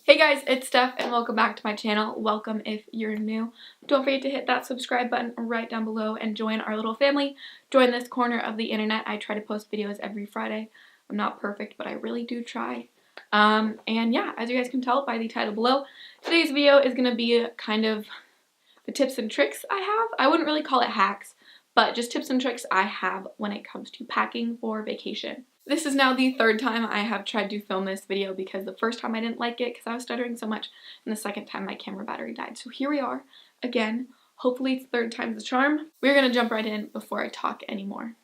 Hey guys, it's Steph and welcome back to my channel. Welcome if you're new. Don't forget to hit that subscribe button right down below and join our little family. Join this corner of the internet. I try to post videos every Friday. I'm not perfect, but I really do try. And yeah, as you guys can tell by the title below, today's video is going to be kind of the tips and tricks I have. I wouldn't really call it hacks, but just tips and tricks I have when it comes to packing for vacation. This is now the third time I have tried to film this video because the first time I didn't like it because I was stuttering so much, and the second time my camera battery died. So here we are again. Hopefully it's third time's the charm. We're gonna jump right in before I talk anymore.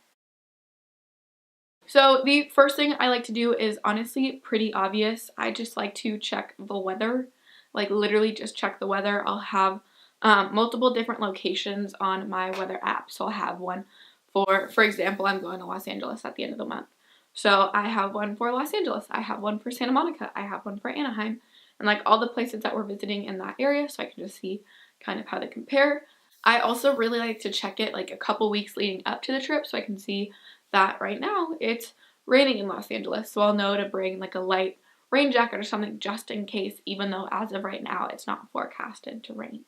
So the first thing I like to do is honestly pretty obvious. I just like to check the weather, like literally just check the weather. I'll have multiple different locations on my weather app. So I'll have one for example, I'm going to Los Angeles at the end of the month. So I have one for Los Angeles, I have one for Santa Monica, I have one for Anaheim, and like all the places that we're visiting in that area, so I can just see kind of how they compare. I also really like to check it like a couple weeks leading up to the trip so I can see that right now it's raining in Los Angeles, so I'll know to bring like a light rain jacket or something just in case, even though as of right now it's not forecasted to rain.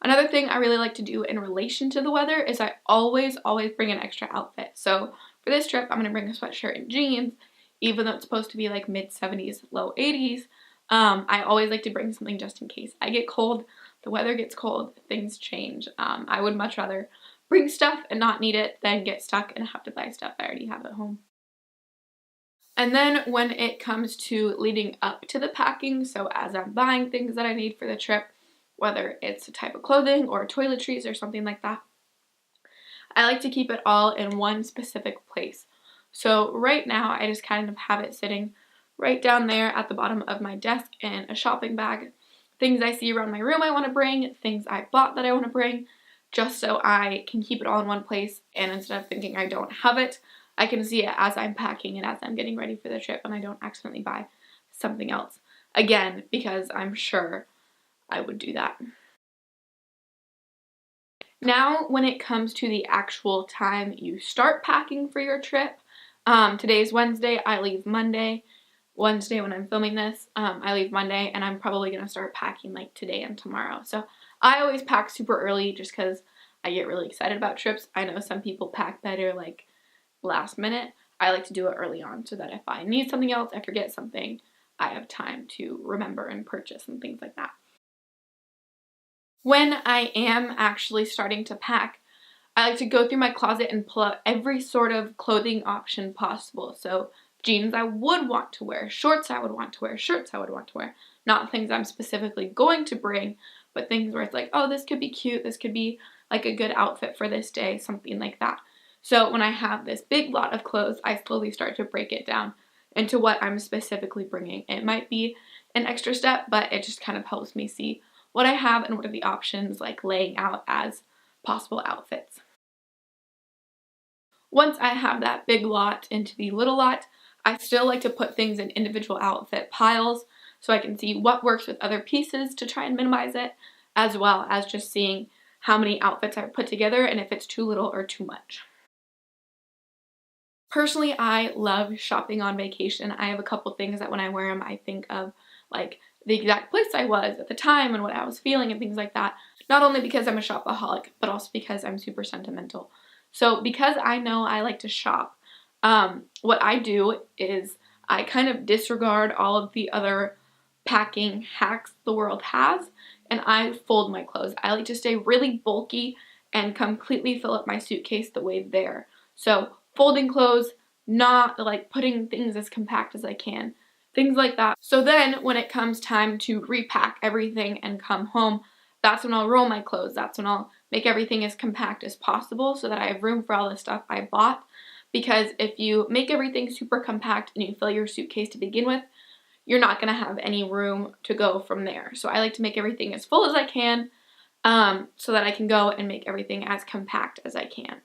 Another thing I really like to do in relation to the weather is I always bring an extra outfit. So for this trip, I'm going to bring a sweatshirt and jeans, even though it's supposed to be like mid-70s, low 80s. I always like to bring something just in case. I get cold, the weather gets cold, things change. I would much rather bring stuff and not need it than get stuck and have to buy stuff I already have at home. And then when it comes to leading up to the packing, so as I'm buying things that I need for the trip, whether it's a type of clothing or toiletries or something like that, I like to keep it all in one specific place. So right now I just kind of have it sitting right down there at the bottom of my desk in a shopping bag. Things I see around my room I want to bring, things I bought that I want to bring, just so I can keep it all in one place, and instead of thinking I don't have it, I can see it as I'm packing and as I'm getting ready for the trip, and I don't accidentally buy something else. Again, because I'm sure I would do that. Now, when it comes to the actual time you start packing for your trip, today is Wednesday, I leave Monday. Wednesday when I'm filming this, I leave Monday, and I'm probably going to start packing like today and tomorrow. So I always pack super early just because I get really excited about trips. I know some people pack better like last minute. I like to do it early on so that if I need something else, I forget something, I have time to remember and purchase and things like that. When I am actually starting to pack, I like to go through my closet and pull out every sort of clothing option possible. So jeans I would want to wear, shorts I would want to wear, shirts I would want to wear. Not things I'm specifically going to bring, but things where it's like, oh, this could be cute, this could be like a good outfit for this day, something like that. So when I have this big lot of clothes, I slowly start to break it down into what I'm specifically bringing. It might be an extra step, but it just kind of helps me see what I have and what are the options like laying out as possible outfits. Once I have that big lot into the little lot, I still like to put things in individual outfit piles so I can see what works with other pieces to try and minimize it, as well as just seeing how many outfits I've put together and if it's too little or too much. Personally, I love shopping on vacation. I have a couple things that when I wear them, I think of like the exact place I was at the time and what I was feeling and things like that. Not only because I'm a shopaholic, but also because I'm super sentimental. So because I know I like to shop, what I do is I kind of disregard all of the other packing hacks the world has, and I fold my clothes. I like to stay really bulky and completely fill up my suitcase the way there. So folding clothes, not like putting things as compact as I can, things like that. So then when it comes time to repack everything and come home, that's when I'll roll my clothes. That's when I'll make everything as compact as possible so that I have room for all the stuff I bought. Because if you make everything super compact and you fill your suitcase to begin with, you're not going to have any room to go from there. So I like to make everything as full as I can so that I can go and make everything as compact as I can.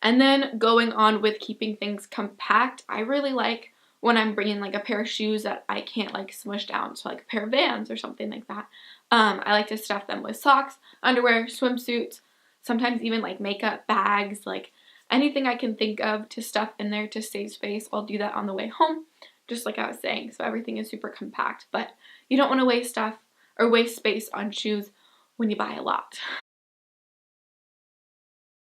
And then going on with keeping things compact, I really like when I'm bringing like a pair of shoes that I can't like smush down, so like a pair of Vans or something like that. I like to stuff them with socks, underwear, swimsuits, sometimes even like makeup, bags, like anything I can think of to stuff in there to save space. I'll do that on the way home just like I was saying, so everything is super compact. But you don't want to waste stuff or waste space on shoes when you buy a lot.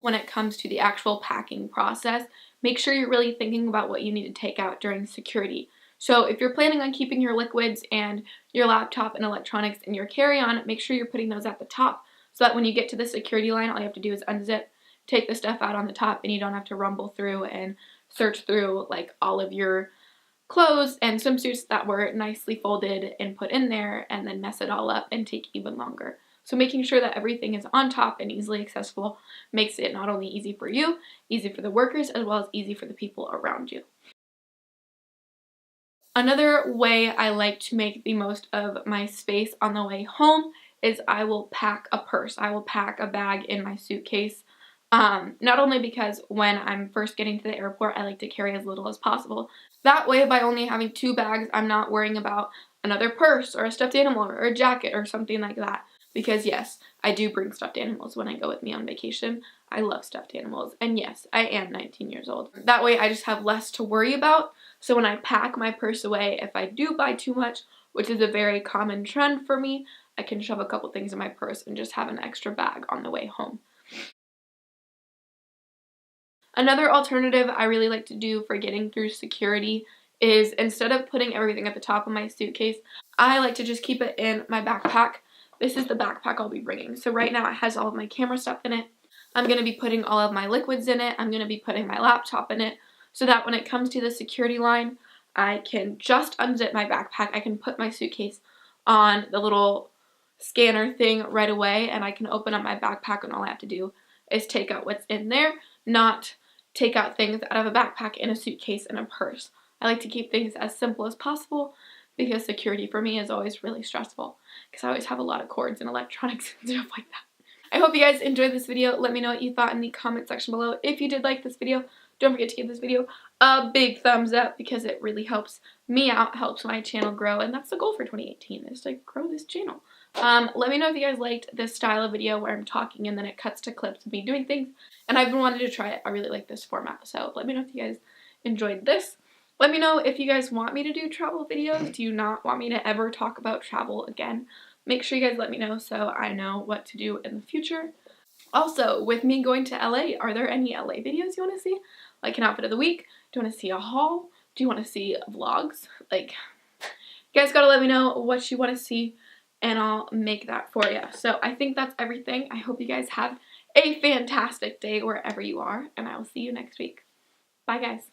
When it comes to the actual packing process, make sure you're really thinking about what you need to take out during security. So if you're planning on keeping your liquids and your laptop and electronics in your carry-on, make sure you're putting those at the top so that when you get to the security line, all you have to do is unzip, take the stuff out on the top, and you don't have to rumble through and search through like all of your clothes and swimsuits that were nicely folded and put in there and then mess it all up and take even longer. So making sure that everything is on top and easily accessible makes it not only easy for you, easy for the workers, as well as easy for the people around you. Another way I like to make the most of my space on the way home is I will pack a purse. I will pack a bag in my suitcase. Not only because when I'm first getting to the airport, I like to carry as little as possible. That way, by only having 2 bags, I'm not worrying about another purse or a stuffed animal or a jacket or something like that. Because yes, I do bring stuffed animals when I go with me on vacation. I love stuffed animals. And yes, I am 19 years old. That way I just have less to worry about. So when I pack my purse away, if I do buy too much, which is a very common trend for me, I can shove a couple things in my purse and just have an extra bag on the way home. Another alternative I really like to do for getting through security is instead of putting everything at the top of my suitcase, I like to just keep it in my backpack. This is the backpack I'll be bringing. So right now it has all of my camera stuff in it. I'm going to be putting all of my liquids in it. I'm going to be putting my laptop in it so that when it comes to the security line, I can just unzip my backpack. I can put my suitcase on the little scanner thing right away and I can open up my backpack and all I have to do is take out what's in there, not take out things out of a backpack in a suitcase and a purse. I like to keep things as simple as possible because security for me is always really stressful because I always have a lot of cords and electronics and stuff like that. I hope you guys enjoyed this video. Let me know what you thought in the comment section below. If you did like this video, don't forget to give this video a big thumbs up because it really helps me out, helps my channel grow, and that's the goal for 2018 is to grow this channel. Let me know if you guys liked this style of video where I'm talking and then it cuts to clips of me doing things, and I've been wanting to try it. I really like this format, so let me know if you guys enjoyed this. Let me know if you guys want me to do travel videos. Do you not want me to ever talk about travel again? Make sure you guys let me know so I know what to do in the future. Also, with me going to LA, are there any LA videos you want to see? Like an outfit of the week? Do you want to see a haul? Do you want to see vlogs? Like, you guys gotta let me know what you want to see and I'll make that for you. So I think that's everything. I hope you guys have a fantastic day wherever you are and I will see you next week. Bye guys.